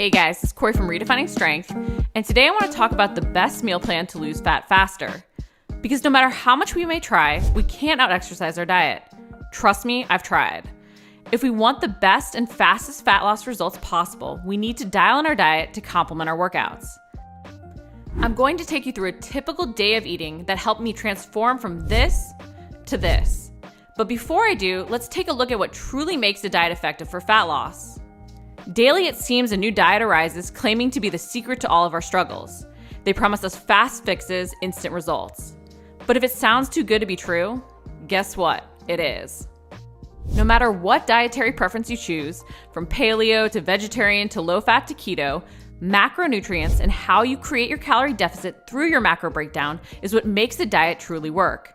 Hey guys, this is Corey from Redefining Strength, and today I want to talk about the best meal plan to lose fat faster. Because no matter how much we may try, we can't out-exercise our diet. Trust me, I've tried. If we want the best and fastest fat loss results possible, we need to dial in our diet to complement our workouts. I'm going to take you through a typical day of eating that helped me transform from this to this. But before I do, let's take a look at what truly makes a diet effective for fat loss. Daily, it seems a new diet arises claiming to be the secret to all of our struggles. They promise us fast fixes, instant results. But if it sounds too good to be true, guess what? It is. No matter what dietary preference you choose, from paleo to vegetarian to low-fat to keto, macronutrients and how you create your calorie deficit through your macro breakdown is what makes a diet truly work.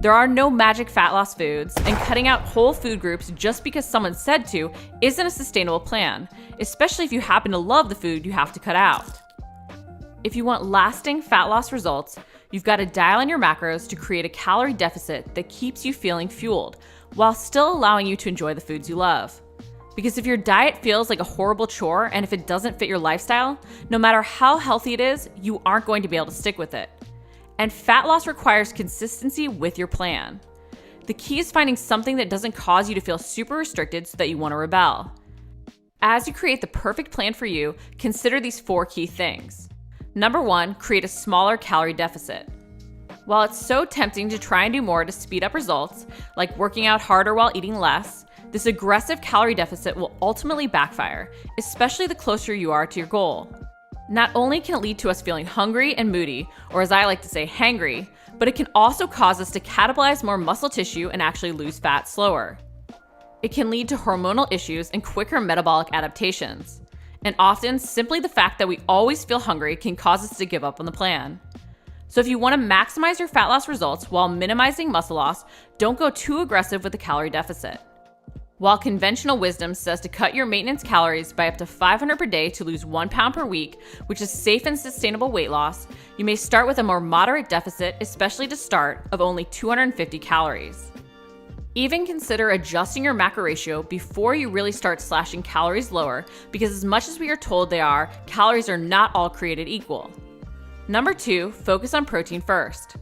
There are no magic fat loss foods, and cutting out whole food groups just because someone said to isn't a sustainable plan, especially if you happen to love the food you have to cut out. If you want lasting fat loss results, you've got to dial in your macros to create a calorie deficit that keeps you feeling fueled, while still allowing you to enjoy the foods you love. Because if your diet feels like a horrible chore and if it doesn't fit your lifestyle, no matter how healthy it is, you aren't going to be able to stick with it. And fat loss requires consistency with your plan. The key is finding something that doesn't cause you to feel super restricted so that you want to rebel. As you create the perfect plan for you, consider these 4 key things. Number 1, create a smaller calorie deficit. While it's so tempting to try and do more to speed up results, like working out harder while eating less, this aggressive calorie deficit will ultimately backfire, especially the closer you are to your goal. Not only can it lead to us feeling hungry and moody, or as I like to say, hangry, but it can also cause us to catabolize more muscle tissue and actually lose fat slower. It can lead to hormonal issues and quicker metabolic adaptations. And often, simply the fact that we always feel hungry can cause us to give up on the plan. So if you want to maximize your fat loss results while minimizing muscle loss, don't go too aggressive with the calorie deficit. While conventional wisdom says to cut your maintenance calories by up to 500 per day to lose 1 pound per week, which is safe and sustainable weight loss, you may start with a more moderate deficit, especially to start, of only 250 calories. Even consider adjusting your macro ratio before you really start slashing calories lower, because as much as we are told they are, calories are not all created equal. Number 2, focus on protein first.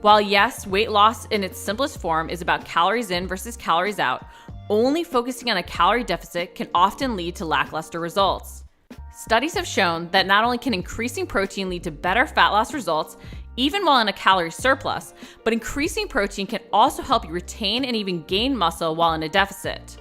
While yes, weight loss in its simplest form is about calories in versus calories out, only focusing on a calorie deficit can often lead to lackluster results. Studies have shown that not only can increasing protein lead to better fat loss results, even while in a calorie surplus, but increasing protein can also help you retain and even gain muscle while in a deficit.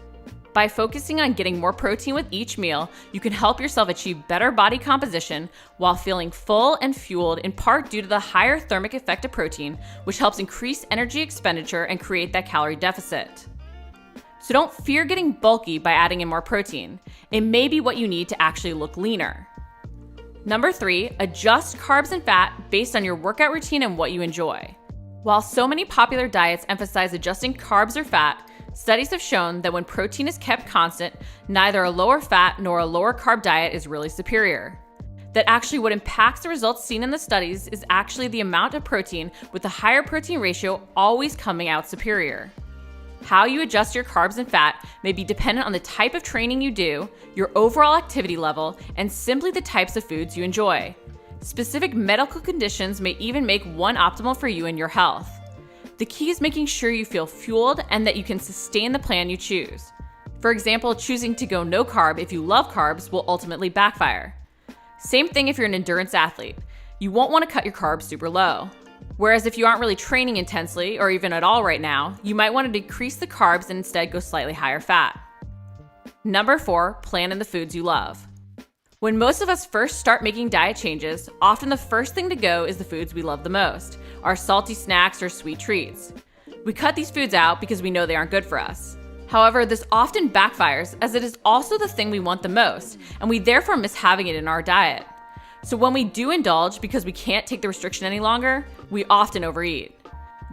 By focusing on getting more protein with each meal, you can help yourself achieve better body composition while feeling full and fueled, in part due to the higher thermic effect of protein, which helps increase energy expenditure and create that calorie deficit. So don't fear getting bulky by adding in more protein. It may be what you need to actually look leaner. Number 3, adjust carbs and fat based on your workout routine and what you enjoy. While so many popular diets emphasize adjusting carbs or fat, studies have shown that when protein is kept constant, neither a lower fat nor a lower carb diet is really superior. That actually what impacts the results seen in the studies is actually the amount of protein, with the higher protein ratio always coming out superior. How you adjust your carbs and fat may be dependent on the type of training you do, your overall activity level, and simply the types of foods you enjoy. Specific medical conditions may even make one optimal for you and your health. The key is making sure you feel fueled and that you can sustain the plan you choose. For example, choosing to go no carb if you love carbs will ultimately backfire. Same thing if you're an endurance athlete. You won't want to cut your carbs super low. Whereas if you aren't really training intensely or even at all right now, you might want to decrease the carbs and instead go slightly higher fat. Number 4, plan in the foods you love. When most of us first start making diet changes, often the first thing to go is the foods we love the most, our salty snacks or sweet treats. We cut these foods out because we know they aren't good for us. However, this often backfires as it is also the thing we want the most, and we therefore miss having it in our diet. So when we do indulge because we can't take the restriction any longer, we often overeat.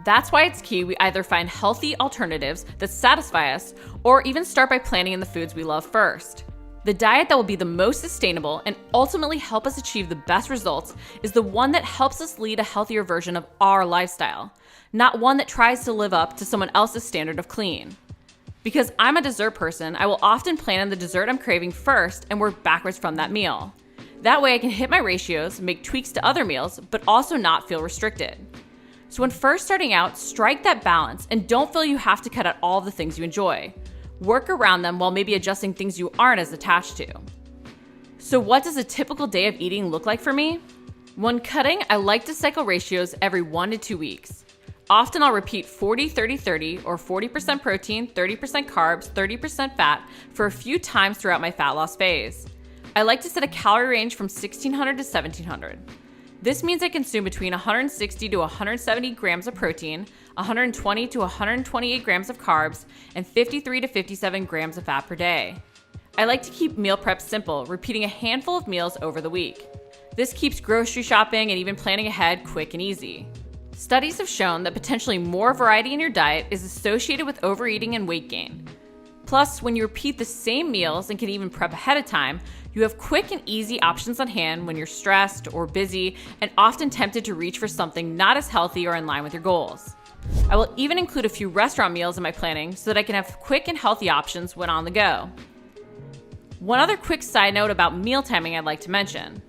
That's why it's key we either find healthy alternatives that satisfy us, or even start by planning in the foods we love first. The diet that will be the most sustainable and ultimately help us achieve the best results is the one that helps us lead a healthier version of our lifestyle, not one that tries to live up to someone else's standard of clean. Because I'm a dessert person, I will often plan on the dessert I'm craving first and work backwards from that meal. That way I can hit my ratios, make tweaks to other meals, but also not feel restricted. So when first starting out, strike that balance and don't feel you have to cut out all the things you enjoy. Work around them while maybe adjusting things you aren't as attached to. So what does a typical day of eating look like for me? When cutting, I like to cycle ratios every 1 to 2 weeks. Often I'll repeat 40-30-30 or 40% protein, 30% carbs, 30% fat for a few times throughout my fat loss phase. I like to set a calorie range from 1600 to 1700. This means I consume between 160 to 170 grams of protein, 120 to 128 grams of carbs, and 53 to 57 grams of fat per day. I like to keep meal prep simple, repeating a handful of meals over the week. This keeps grocery shopping and even planning ahead quick and easy. Studies have shown that potentially more variety in your diet is associated with overeating and weight gain. Plus, when you repeat the same meals and can even prep ahead of time, you have quick and easy options on hand when you're stressed or busy and often tempted to reach for something not as healthy or in line with your goals. I will even include a few restaurant meals in my planning so that I can have quick and healthy options when on the go. One other quick side note about meal timing I'd like to mention.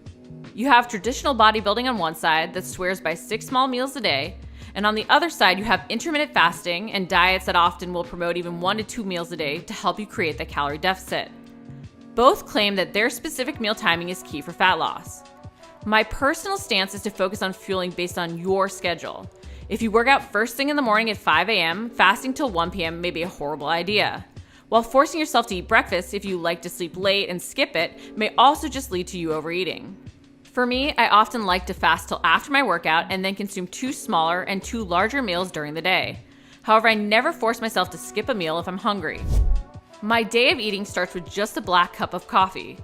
You have traditional bodybuilding on one side that swears by 6 small meals a day, and on the other side you have intermittent fasting and diets that often will promote even 1 to 2 meals a day to help you create that calorie deficit. Both claim that their specific meal timing is key for fat loss. My personal stance is to focus on fueling based on your schedule. If you work out first thing in the morning at 5 a.m., fasting till 1 p.m. may be a horrible idea. While forcing yourself to eat breakfast if you like to sleep late and skip it may also just lead to you overeating. For me, I often like to fast till after my workout and then consume 2 smaller and 2 larger meals during the day. However, I never force myself to skip a meal if I'm hungry. My day of eating starts with just a black cup of coffee.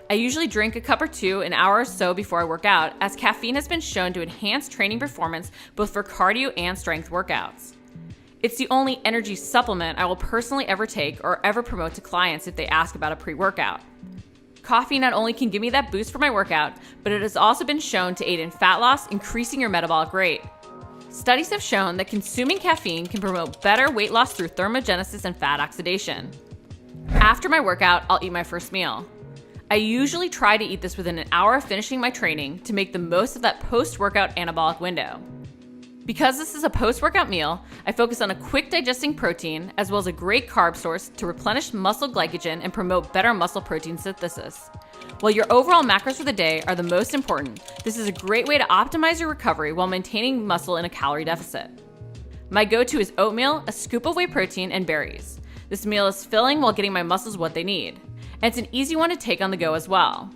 I usually drink a cup or 2 an hour or so before I work out, as caffeine has been shown to enhance training performance both for cardio and strength workouts. It's the only energy supplement I will personally ever take or ever promote to clients if they ask about a pre-workout. Coffee not only can give me that boost for my workout, but it has also been shown to aid in fat loss, increasing your metabolic rate. Studies have shown that consuming caffeine can promote better weight loss through thermogenesis and fat oxidation. After my workout, I'll eat my first meal. I usually try to eat this within an hour of finishing my training to make the most of that post-workout anabolic window. Because this is a post-workout meal, I focus on a quick digesting protein as well as a great carb source to replenish muscle glycogen and promote better muscle protein synthesis. While your overall macros for the day are the most important, this is a great way to optimize your recovery while maintaining muscle in a calorie deficit. My go-to is oatmeal, a scoop of whey protein, and berries. This meal is filling while getting my muscles what they need. And it's an easy one to take on the go as well.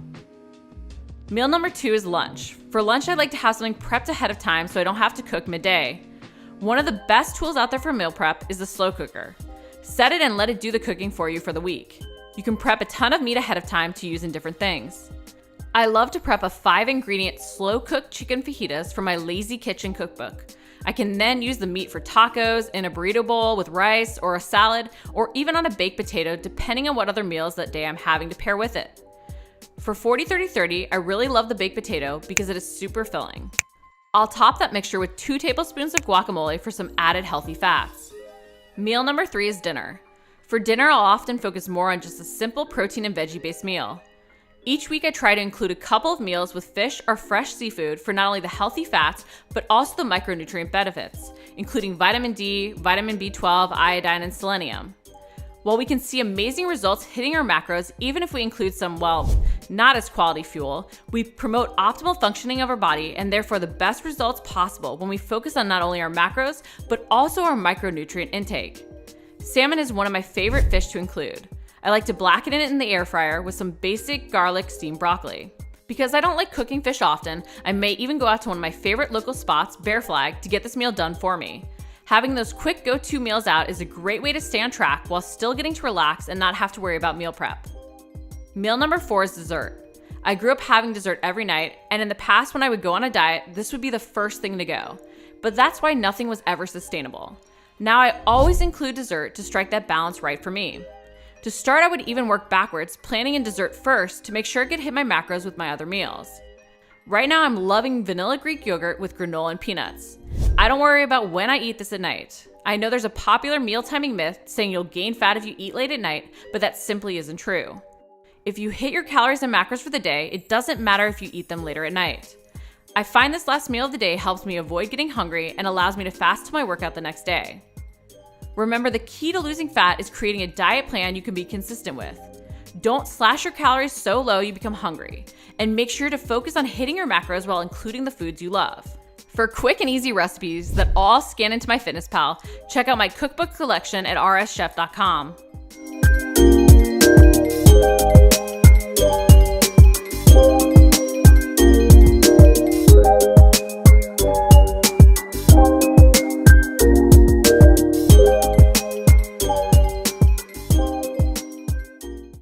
Meal number 2 is lunch. For lunch, I like to have something prepped ahead of time so I don't have to cook midday. One of the best tools out there for meal prep is the slow cooker. Set it and let it do the cooking for you for the week. You can prep a ton of meat ahead of time to use in different things. I love to prep a 5-ingredient slow-cooked chicken fajitas from my Lazy Kitchen cookbook. I can then use the meat for tacos, in a burrito bowl with rice or a salad, or even on a baked potato depending on what other meals that day I'm having to pair with it. For 40-30-30, I really love the baked potato because it is super filling. I'll top that mixture with 2 tablespoons of guacamole for some added healthy fats. Meal number 3 is dinner. For dinner, I'll often focus more on just a simple protein and veggie-based meal. Each week I try to include a couple of meals with fish or fresh seafood for not only the healthy fats, but also the micronutrient benefits, including vitamin D, vitamin B12, iodine, and selenium. While we can see amazing results hitting our macros, even if we include some, not as quality fuel, we promote optimal functioning of our body and therefore the best results possible when we focus on not only our macros, but also our micronutrient intake. Salmon is one of my favorite fish to include. I like to blacken it in the air fryer with some basic garlic steamed broccoli. Because I don't like cooking fish often, I may even go out to one of my favorite local spots, Bear Flag, to get this meal done for me. Having those quick go-to meals out is a great way to stay on track while still getting to relax and not have to worry about meal prep. Meal number 4 is dessert. I grew up having dessert every night, and in the past when I would go on a diet, this would be the first thing to go. But that's why nothing was ever sustainable. Now I always include dessert to strike that balance right for me. To start, I would even work backwards, planning in dessert first to make sure I could hit my macros with my other meals. Right now, I'm loving vanilla Greek yogurt with granola and peanuts. I don't worry about when I eat this at night. I know there's a popular meal timing myth saying you'll gain fat if you eat late at night, but that simply isn't true. If you hit your calories and macros for the day, it doesn't matter if you eat them later at night. I find this last meal of the day helps me avoid getting hungry and allows me to fast to my workout the next day. Remember, the key to losing fat is creating a diet plan you can be consistent with. Don't slash your calories so low you become hungry, and make sure to focus on hitting your macros while including the foods you love. For quick and easy recipes that all scan into MyFitnessPal, check out my cookbook collection at rschef.com.